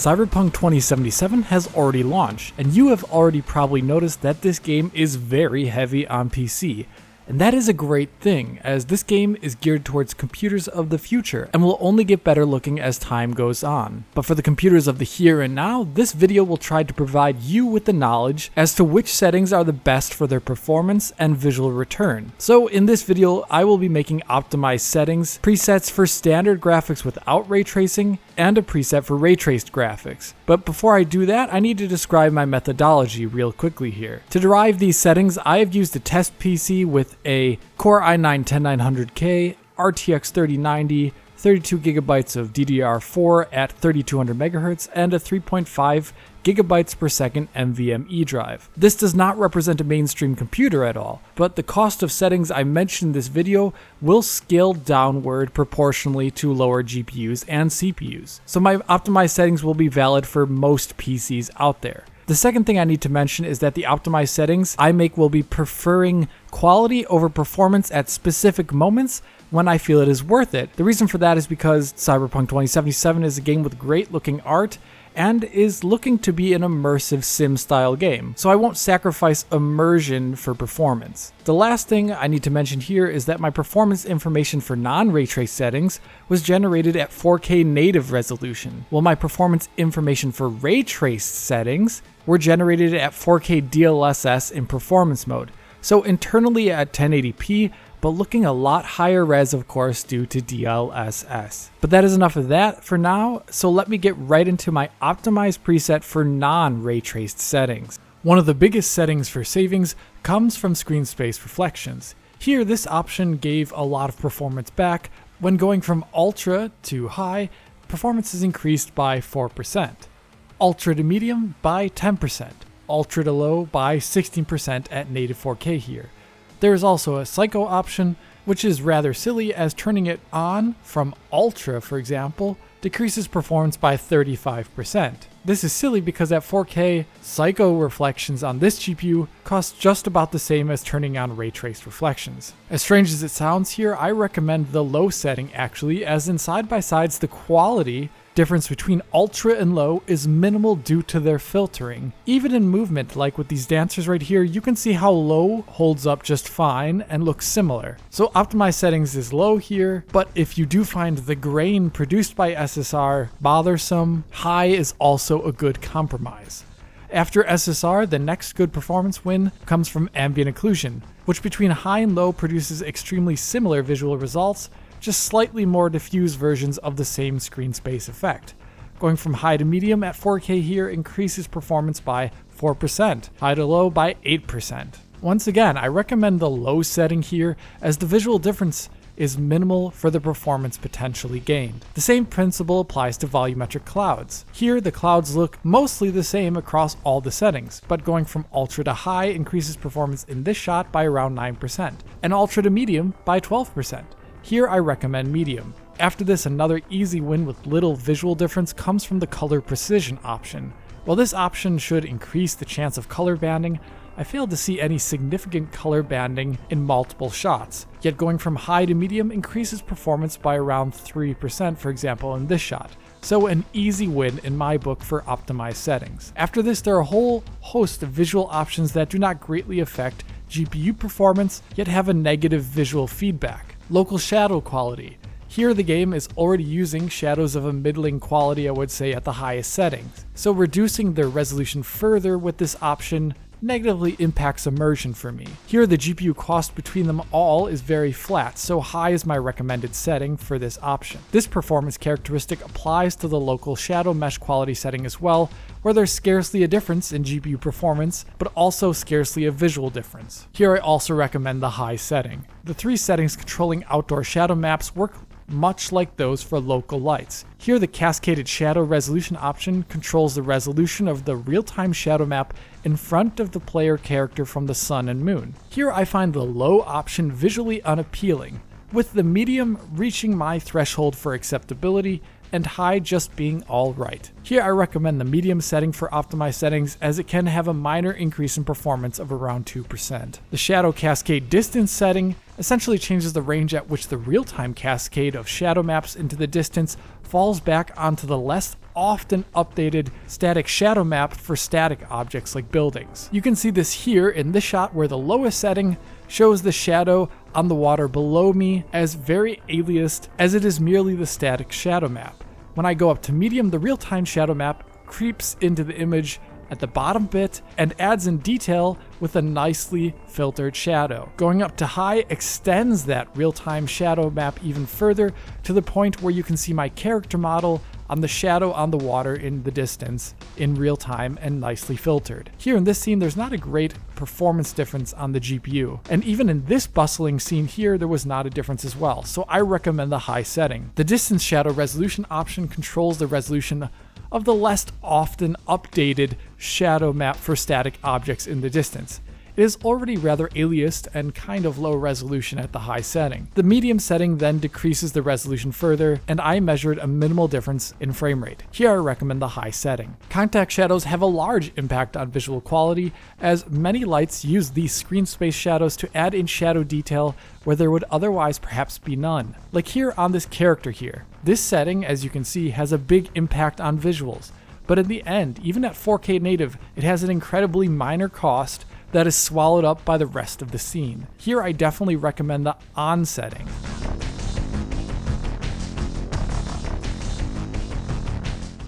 Cyberpunk 2077 has already launched, and you have already probably noticed that this game is very heavy on PC. And that is a great thing, as this game is geared towards computers of the future and will only get better looking as time goes on. But for the computers of the here and now, this video will try to provide you with the knowledge as to which settings are the best for their performance and visual return. So in this video, I will be making optimized settings, presets for standard graphics without ray tracing, and a preset for ray traced graphics. But before I do that, I need to describe my methodology real quickly here. To derive these settings, I have used a test PC with a Core i9-10900K, RTX 3090, 32GB of DDR4 at 3200 MHz, and a 3.5 GB per second NVMe drive. This does not represent a mainstream computer at all, but the cost of settings I mentioned in this video will scale downward proportionally to lower GPUs and CPUs. So my optimized settings will be valid for most PCs out there. The second thing I need to mention is that the optimized settings I make will be preferring quality over performance at specific moments when I feel it is worth it. The reason for that is because Cyberpunk 2077 is a game with great looking art and is looking to be an immersive sim-style game, so I won't sacrifice immersion for performance. The last thing I need to mention here is that my performance information for non-ray trace settings was generated at 4K native resolution, while my performance information for ray traced settings were generated at 4K DLSS in performance mode, so internally at 1080p, but looking a lot higher res of course due to DLSS. But that is enough of that for now, so let me get right into my optimized preset for non-ray traced settings. One of the biggest settings for savings comes from screen space reflections. Here this option gave a lot of performance back. When going from ultra to high, performance is increased by 4%, ultra to medium by 10%, ultra to low by 16% at native 4K here. There is also a psycho option, which is rather silly as turning it on from ultra, for example, decreases performance by 35%. This is silly because at 4K, psycho reflections on this GPU cost just about the same as turning on ray traced reflections. As strange as it sounds here, I recommend the low setting actually, as in side by sides the quality difference between ultra and low is minimal due to their filtering. Even in movement, like with these dancers right here, you can see how low holds up just fine and looks similar. So optimized settings is low here, but if you do find the grain produced by SSR bothersome, high is also a good compromise. After SSR, the next good performance win comes from Ambient Occlusion, which between high and low produces extremely similar visual results, just slightly more diffuse versions of the same screen space effect. Going from high to medium at 4K here increases performance by 4%, high to low by 8%. Once again, I recommend the low setting here as the visual difference is minimal for the performance potentially gained. The same principle applies to volumetric clouds. Here the clouds look mostly the same across all the settings, but going from ultra to high increases performance in this shot by around 9%, and ultra to medium by 12%. Here I recommend medium. After this, another easy win with little visual difference comes from the color precision option. While this option should increase the chance of color banding, I failed to see any significant color banding in multiple shots, yet going from high to medium increases performance by around 3%, for example in this shot. So an easy win in my book for optimized settings. After this, there are a whole host of visual options that do not greatly affect GPU performance, yet have a negative visual feedback. Local shadow quality. Here the game is already using shadows of a middling quality, I would say, at the highest settings. So reducing their resolution further with this option negatively impacts immersion for me. Here the GPU cost between them all is very flat, so high is my recommended setting for this option. This performance characteristic applies to the local shadow mesh quality setting as well, where there's scarcely a difference in GPU performance, but also scarcely a visual difference. Here I also recommend the high setting. The three settings controlling outdoor shadow maps work much like those for local lights. Here the Cascaded Shadow Resolution option controls the resolution of the real-time shadow map in front of the player character from the sun and moon. Here I find the low option visually unappealing, with the medium reaching my threshold for acceptability and high just being alright. Here I recommend the medium setting for optimized settings, as it can have a minor increase in performance of around 2%. The Shadow Cascade Distance setting essentially changes the range at which the real-time cascade of shadow maps into the distance falls back onto the less often updated static shadow map for static objects like buildings. You can see this here in this shot where the lowest setting shows the shadow on the water below me as very aliased as it is merely the static shadow map. When I go up to medium, the real-time shadow map creeps into the image at the bottom bit and adds in detail with a nicely filtered shadow. Going up to high extends that real-time shadow map even further to the point where you can see my character model on the shadow on the water in the distance in real time and nicely filtered. Here in this scene, there's not a great performance difference on the GPU. And even in this bustling scene here, there was not a difference as well. So I recommend the high setting. The distance shadow resolution option controls the resolution of the less often updated shadow map for static objects in the distance. It is already rather aliased and kind of low resolution at the high setting. The medium setting then decreases the resolution further, and I measured a minimal difference in frame rate. Here I recommend the high setting. Contact shadows have a large impact on visual quality, as many lights use these screen space shadows to add in shadow detail where there would otherwise perhaps be none. Like here on this character here. This setting, as you can see, has a big impact on visuals, but in the end, even at 4K native, it has an incredibly minor cost that is swallowed up by the rest of the scene. Here I definitely recommend the on setting.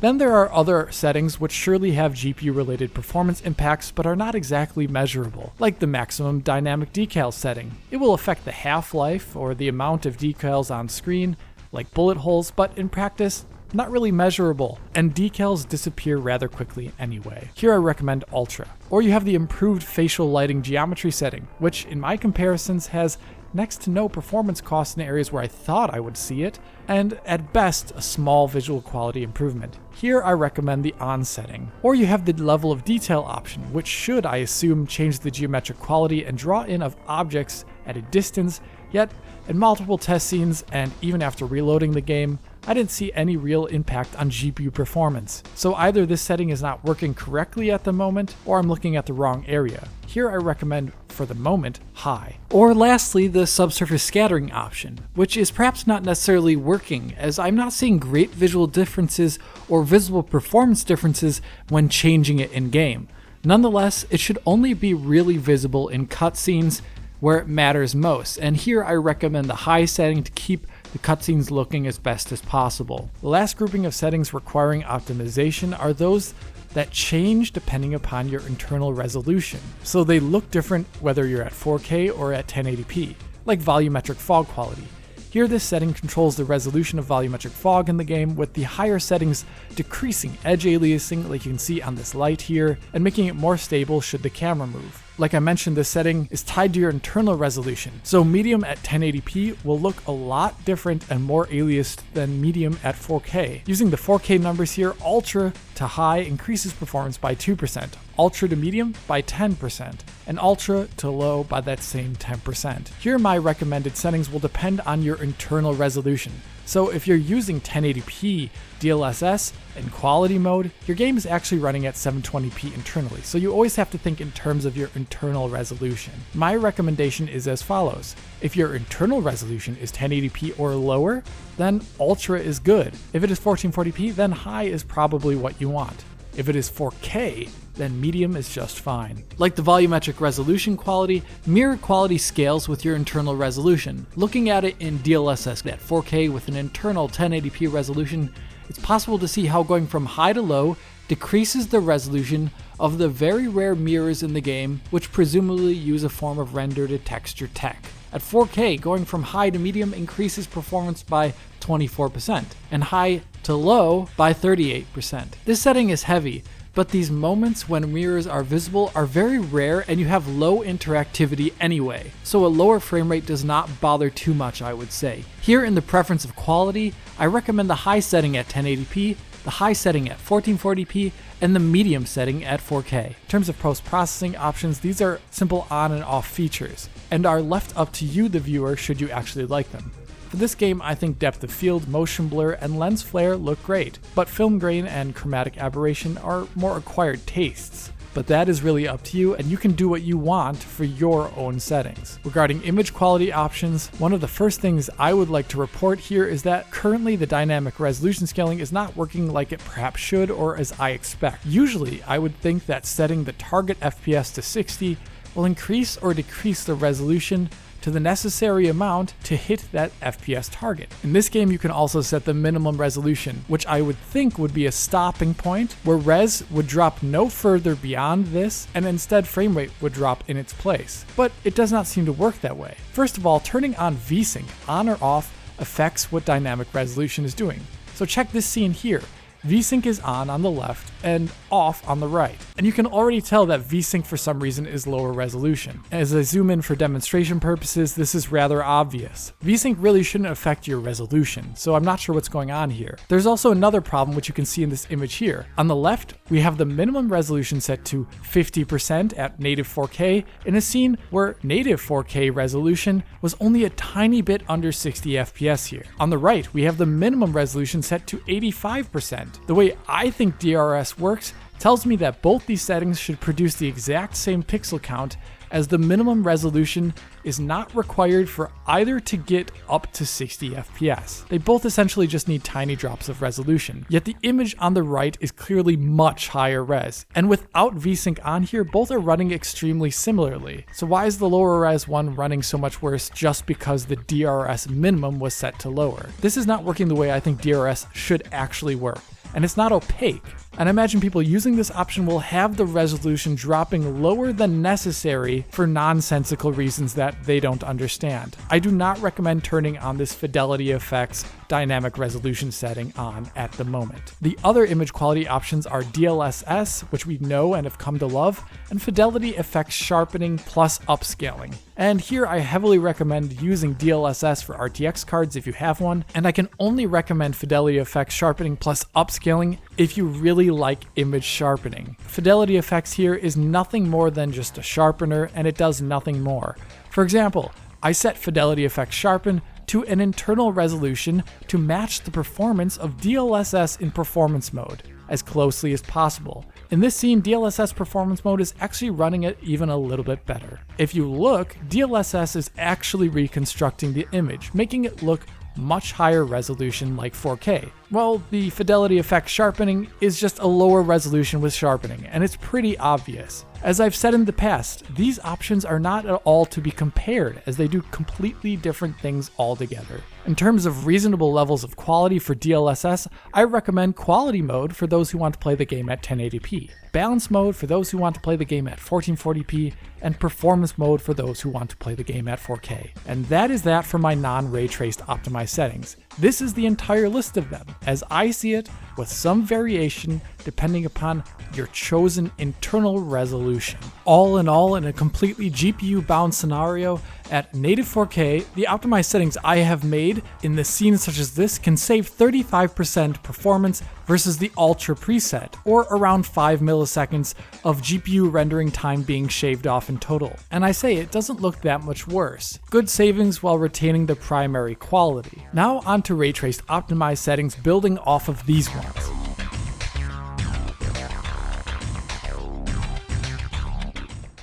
Then there are other settings which surely have GPU related performance impacts but are not exactly measurable, like the maximum dynamic decal setting. It will affect the half-life or the amount of decals on screen, like bullet holes, but in practice, not really measurable, and decals disappear rather quickly anyway. Here I recommend Ultra. Or you have the improved facial lighting geometry setting, which in my comparisons has next to no performance cost in areas where I thought I would see it, and at best a small visual quality improvement. Here I recommend the on setting. Or you have the level of detail option, which should, I assume, change the geometric quality and draw in of objects at a distance, yet in multiple test scenes and even after reloading the game, I didn't see any real impact on GPU performance. So either this setting is not working correctly at the moment, or I'm looking at the wrong area. Here I recommend, for the moment, high. Or lastly, the subsurface scattering option, which is perhaps not necessarily working, as I'm not seeing great visual differences or visible performance differences when changing it in-game. Nonetheless, it should only be really visible in cutscenes where it matters most, and here I recommend the high setting to keep the cutscenes looking as best as possible. The last grouping of settings requiring optimization are those that change depending upon your internal resolution, so they look different whether you're at 4K or at 1080p, like volumetric fog quality. Here this setting controls the resolution of volumetric fog in the game, with the higher settings decreasing edge aliasing like you can see on this light here, and making it more stable should the camera move. Like I mentioned, this setting is tied to your internal resolution, so medium at 1080p will look a lot different and more aliased than medium at 4K. Using the 4K numbers here, ultra to high increases performance by 2%, ultra to medium by 10%, and ultra to low by that same 10%. Here my recommended settings will depend on your internal resolution. So if you're using 1080p DLSS in quality mode, your game is actually running at 720p internally, so you always have to think in terms of your internal resolution. My recommendation is as follows. If your internal resolution is 1080p or lower, then Ultra is good. If it is 1440p, then high is probably what you want. If it is 4K, then medium is just fine. Like the volumetric resolution quality, mirror quality scales with your internal resolution. Looking at it in DLSS at 4K with an internal 1080p resolution, it's possible to see how going from high to low decreases the resolution of the very rare mirrors in the game, which presumably use a form of render to texture tech. At 4K, going from high to medium increases performance by 24%, and high to low by 38%. This setting is heavy, but these moments when mirrors are visible are very rare and you have low interactivity anyway, so a lower frame rate does not bother too much, I would say. Here in the preference of quality, I recommend the high setting at 1080p, the high setting at 1440p, and the medium setting at 4K. In terms of post-processing options, these are simple on and off features, and are left up to you, the viewer, should you actually like them. For this game, I think depth of field, motion blur, and lens flare look great, but film grain and chromatic aberration are more acquired tastes. but that is really up to you, and you can do what you want for your own settings. Regarding image quality options, one of the first things I would like to report here is that currently the dynamic resolution scaling is not working like it perhaps should or as I expect. Usually, I would think that setting the target FPS to 60 will increase or decrease the resolution to the necessary amount to hit that FPS target. In this game, you can also set the minimum resolution, which I would think would be a stopping point where res would drop no further beyond this, and instead frame rate would drop in its place. But it does not seem to work that way. First of all, turning on VSync on or off affects what dynamic resolution is doing. So check this scene here. VSync is on the left and off on the right. And you can already tell that VSync for some reason is lower resolution. As I zoom in for demonstration purposes, this is rather obvious. VSync really shouldn't affect your resolution, so I'm not sure what's going on here. There's also another problem which you can see in this image here. On the left, we have the minimum resolution set to 50% at native 4K in a scene where native 4K resolution was only a tiny bit under 60 FPS here. On the right, we have the minimum resolution set to 85%. The way I think DRS works tells me that both these settings should produce the exact same pixel count, as the minimum resolution is not required for either to get up to 60 FPS. They both essentially just need tiny drops of resolution, yet the image on the right is clearly much higher res. And without VSync on here, both are running extremely similarly. So why is the lower res one running so much worse just because the DRS minimum was set to lower? This is not working the way I think DRS should actually work. And it's not opaque. And I imagine people using this option will have the resolution dropping lower than necessary for nonsensical reasons that they don't understand. I do not recommend turning on this fidelity effects dynamic resolution setting on at the moment. The other image quality options are DLSS, which we know and have come to love, and fidelity effects sharpening plus upscaling. And here I heavily recommend using DLSS for RTX cards if you have one, and I can only recommend fidelity effects sharpening plus upscaling if you really like image sharpening. Fidelity effects here is nothing more than just a sharpener, and it does nothing more. For example, I set fidelity effects sharpen to an internal resolution to match the performance of DLSS in performance mode as closely as possible. In this scene, DLSS performance mode is actually running it even a little bit better. If you look, DLSS is actually reconstructing the image, making it look much higher resolution like 4K. Well, the fidelity effect sharpening is just a lower resolution with sharpening, and it's pretty obvious. As I've said in the past, these options are not at all to be compared, as they do completely different things altogether. In terms of reasonable levels of quality for DLSS, I recommend quality mode for those who want to play the game at 1080p, balance mode for those who want to play the game at 1440p, and performance mode for those who want to play the game at 4K. And that is that for my non-ray traced optimized settings. This is the entire list of them, as I see it, with some variation depending upon your chosen internal resolution. All in all, in a completely GPU-bound scenario, at native 4K, the optimized settings I have made in the scenes such as this can save 35% performance versus the Ultra preset, or around 5 milliseconds of GPU rendering time being shaved off in total. And I say it doesn't look that much worse. Good savings while retaining the primary quality. Now on to ray traced optimized settings building off of these ones.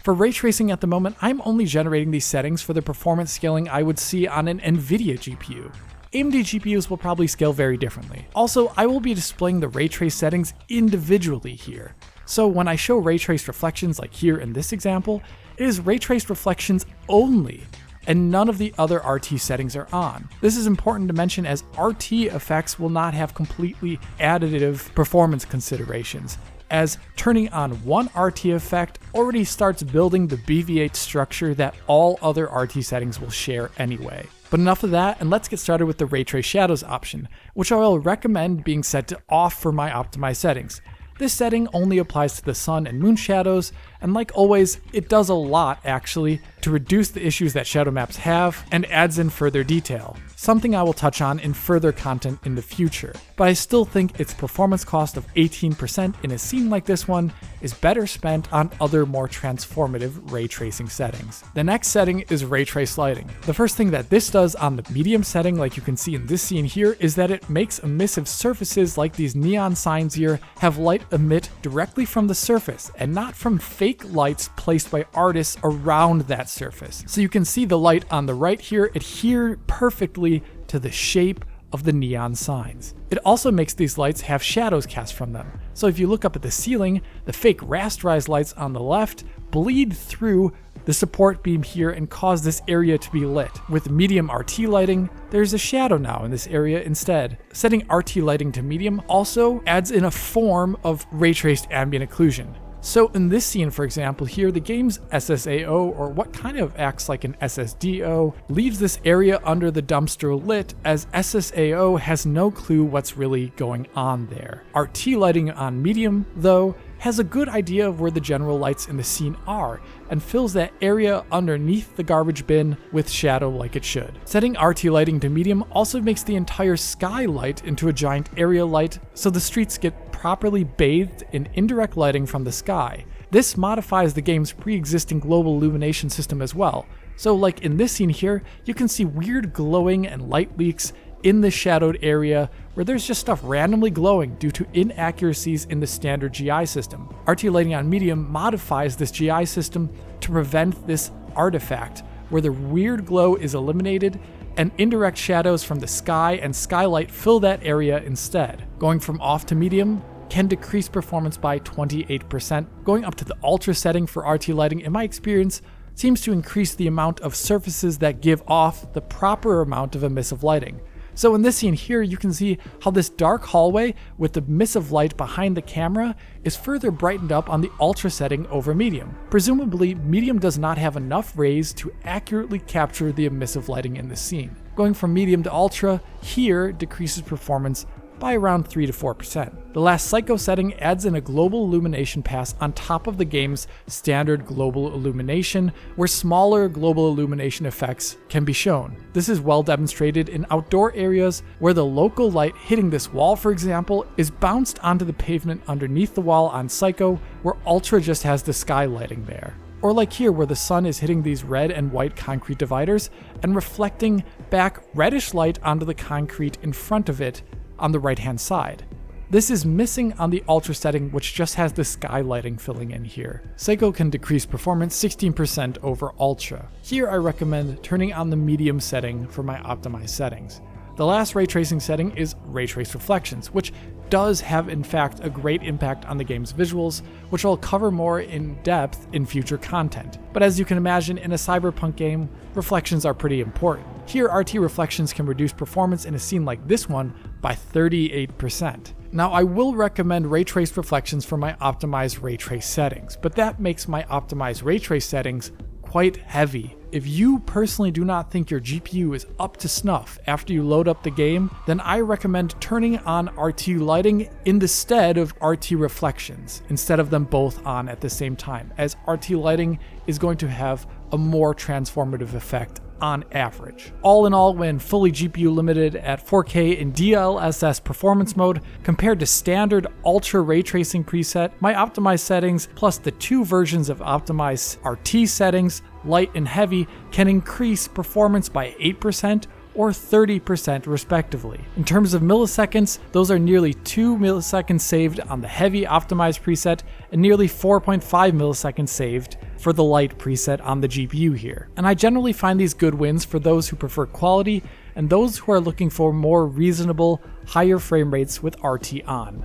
For ray tracing at the moment, I'm only generating these settings for the performance scaling I would see on an NVIDIA GPU. AMD GPUs will probably scale very differently. Also, I will be displaying the ray trace settings individually here. So when I show ray traced reflections like here in this example, it is ray traced reflections only, and none of the other RT settings are on. This is important to mention as RT effects will not have completely additive performance considerations, as turning on one RT effect already starts building the BV8 structure that all other RT settings will share anyway. But enough of that, and let's get started with the Ray Trace Shadows option, which I will recommend being set to off for my optimized settings. This setting only applies to the sun and moon shadows, and like always, it does a lot actually to reduce the issues that shadow maps have and adds in further detail, something I will touch on in further content in the future. But I still think its performance cost of 18% in a scene like this one is better spent on other more transformative ray tracing settings. The next setting is ray trace lighting. The first thing that this does on the medium setting, like you can see in this scene here, is that it makes emissive surfaces like these neon signs here have light emit directly from the surface and not from fake lights placed by artists around that surface. So you can see the light on the right here adhere perfectly to the shape of the neon signs. It also makes these lights have shadows cast from them. So if you look up at the ceiling, the fake rasterized lights on the left bleed through the support beam here and cause this area to be lit. With medium RT lighting, there's a shadow now in this area instead. Setting RT lighting to medium also adds in a form of ray traced ambient occlusion. So in this scene, for example, here, the game's SSAO, or what kind of acts like an SSDO, leaves this area under the dumpster lit, as SSAO has no clue what's really going on there. RT lighting on medium, though, has a good idea of where the general lights in the scene are, and fills that area underneath the garbage bin with shadow like it should. Setting RT lighting to medium also makes the entire sky light into a giant area light, so the streets get properly bathed in indirect lighting from the sky. This modifies the game's pre-existing global illumination system as well. So like in this scene here, you can see weird glowing and light leaks in the shadowed area where there's just stuff randomly glowing due to inaccuracies in the standard GI system. RT lighting on medium modifies this GI system to prevent this artifact, where the weird glow is eliminated and indirect shadows from the sky and skylight fill that area instead. Going from off to medium can decrease performance by 28%. Going up to the ultra setting for RT lighting, in my experience, seems to increase the amount of surfaces that give off the proper amount of emissive lighting. So in this scene here, you can see how this dark hallway with the emissive light behind the camera is further brightened up on the ultra setting over medium. Presumably, medium does not have enough rays to accurately capture the emissive lighting in the scene. Going from medium to ultra here decreases performance by around 3 to 4%. The last Psycho setting adds in a global illumination pass on top of the game's standard global illumination, where smaller global illumination effects can be shown. This is well demonstrated in outdoor areas where the local light hitting this wall, for example, is bounced onto the pavement underneath the wall on Psycho, where Ultra just has the sky lighting there. Or like here, where the sun is hitting these red and white concrete dividers and reflecting back reddish light onto the concrete in front of it on the right hand side. This is missing on the ultra setting, which just has the sky lighting filling in here. Psycho can decrease performance 16% over ultra. Here I recommend turning on the medium setting for my optimized settings. The last ray tracing setting is ray trace reflections, which does have in fact a great impact on the game's visuals, which I'll cover more in depth in future content. But as you can imagine, in a Cyberpunk game, reflections are pretty important. Here, RT reflections can reduce performance in a scene like this one by 38%. Now, I will recommend ray trace reflections for my optimized ray trace settings, but that makes my optimized ray trace settings quite heavy. If you personally do not think your GPU is up to snuff after you load up the game, then I recommend turning on RT lighting instead of RT reflections, instead of them both on at the same time, as RT lighting is going to have a more transformative effect on average. All in all, when fully GPU limited at 4K in DLSS performance mode compared to standard ultra ray tracing preset, my optimized settings plus the two versions of optimized RT settings, light and heavy, can increase performance by 8% or 30% respectively. In terms of milliseconds, those are nearly 2 milliseconds saved on the heavy optimized preset and nearly 4.5 milliseconds saved for the light preset on the GPU here. And I generally find these good wins for those who prefer quality and those who are looking for more reasonable, higher frame rates with RT on.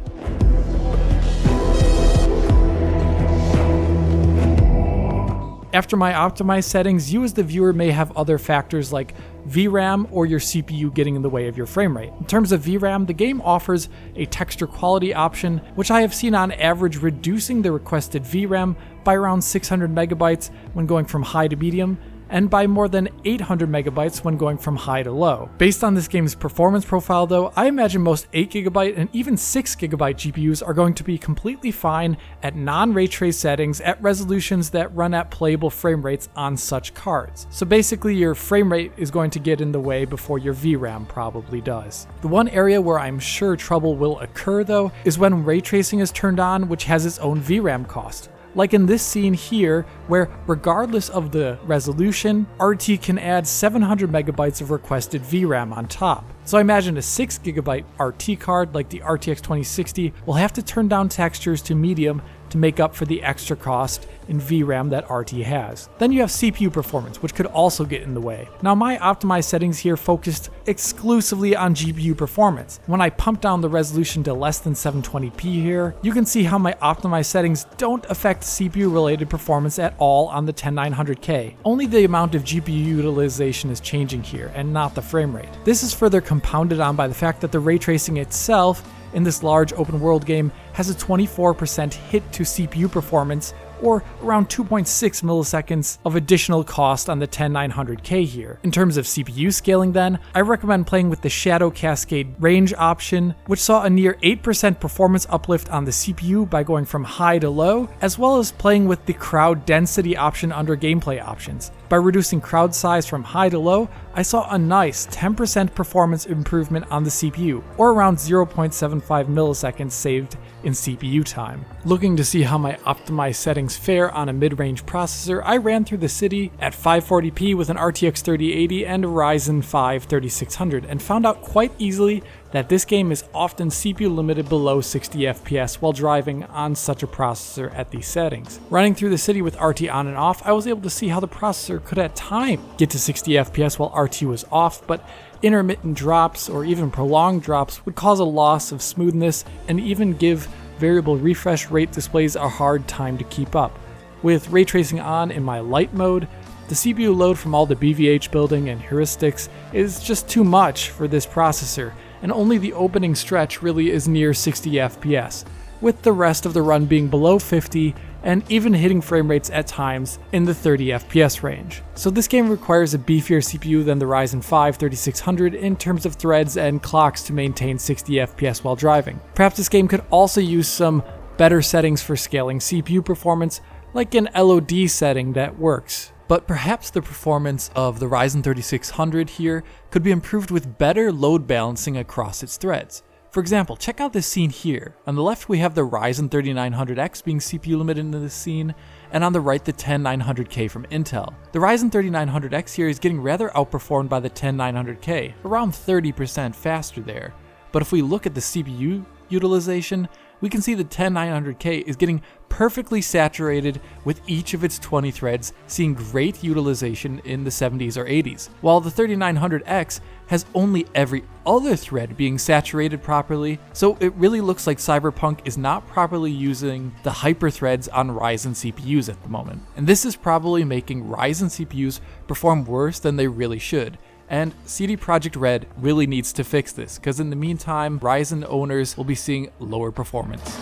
After my optimized settings, you as the viewer may have other factors like VRAM or your CPU getting in the way of your frame rate. In terms of VRAM, the game offers a texture quality option, which I have seen on average reducing the requested VRAM by around 600 megabytes when going from high to medium, and by more than 800 megabytes when going from high to low. Based on this game's performance profile though, I imagine most 8GB and even 6GB GPUs are going to be completely fine at non-ray trace settings at resolutions that run at playable frame rates on such cards. So basically your frame rate is going to get in the way before your VRAM probably does. The one area where I'm sure trouble will occur though is when ray tracing is turned on, which has its own VRAM cost. Like in this scene here, where regardless of the resolution, RT can add 700 megabytes of requested VRAM on top. So I imagine a 6GB RT card like the RTX 2060 will have to turn down textures to medium to make up for the extra cost in VRAM that RT has. Then you have CPU performance, which could also get in the way. Now my optimized settings here focused exclusively on GPU performance. When I pump down the resolution to less than 720p here, you can see how my optimized settings don't affect CPU related performance at all on the 10900K. Only the amount of GPU utilization is changing here and not the frame rate. This is further compounded on by the fact that the ray tracing itself in this large open world game has a 24% hit to CPU performance, or around 2.6 milliseconds of additional cost on the 10900K here. In terms of CPU scaling then, I recommend playing with the Shadow Cascade range option, which saw a near 8% performance uplift on the CPU by going from high to low, as well as playing with the crowd density option under gameplay options. By reducing crowd size from high to low, I saw a nice 10% performance improvement on the CPU, or around 0.75 milliseconds saved in CPU time. Looking to see how my optimized settings fare on a mid-range processor, I ran through the city at 540p with an RTX 3080 and a Ryzen 5 3600 and found out quite easily that this game is often CPU limited below 60 FPS while driving on such a processor at these settings. Running through the city with RT on and off, I was able to see how the processor could at times get to 60 FPS while RT was off, but intermittent drops or even prolonged drops would cause a loss of smoothness and even give variable refresh rate displays a hard time to keep up. With ray tracing on in my light mode, the CPU load from all the BVH building and heuristics is just too much for this processor, and only the opening stretch really is near 60 FPS, with the rest of the run being below 50 and even hitting frame rates at times in the 30 FPS range. So this game requires a beefier CPU than the Ryzen 5 3600 in terms of threads and clocks to maintain 60 FPS while driving. Perhaps this game could also use some better settings for scaling CPU performance, like an LOD setting that works. But perhaps the performance of the Ryzen 3600 here could be improved with better load balancing across its threads. For example, check out this scene here. On the left we have the Ryzen 3900X being CPU limited in this scene, and on the right the 10900K from Intel. The Ryzen 3900X here is getting rather outperformed by the 10900K, around 30% faster there. But if we look at the CPU utilization, we can see the 10900K is getting perfectly saturated with each of its 20 threads, seeing great utilization in the 70s or 80s, while the 3900X has only every other thread being saturated properly, so it really looks like Cyberpunk is not properly using the hyperthreads on Ryzen CPUs at the moment. And this is probably making Ryzen CPUs perform worse than they really should. And CD Projekt Red really needs to fix this, because in the meantime, Ryzen owners will be seeing lower performance.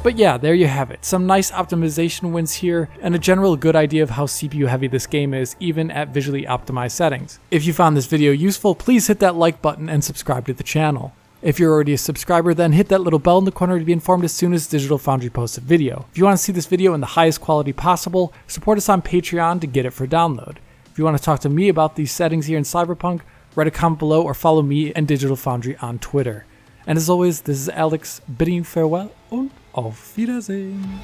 But yeah, there you have it. Some nice optimization wins here, and a general good idea of how CPU heavy this game is, even at visually optimized settings. If you found this video useful, please hit that like button and subscribe to the channel. If you're already a subscriber, then hit that little bell in the corner to be informed as soon as Digital Foundry posts a video. If you want to see this video in the highest quality possible, support us on Patreon to get it for download. If you want to talk to me about these settings here in Cyberpunk, write a comment below or follow me and Digital Foundry on Twitter. And as always, this is Alex bidding you farewell und auf Wiedersehen.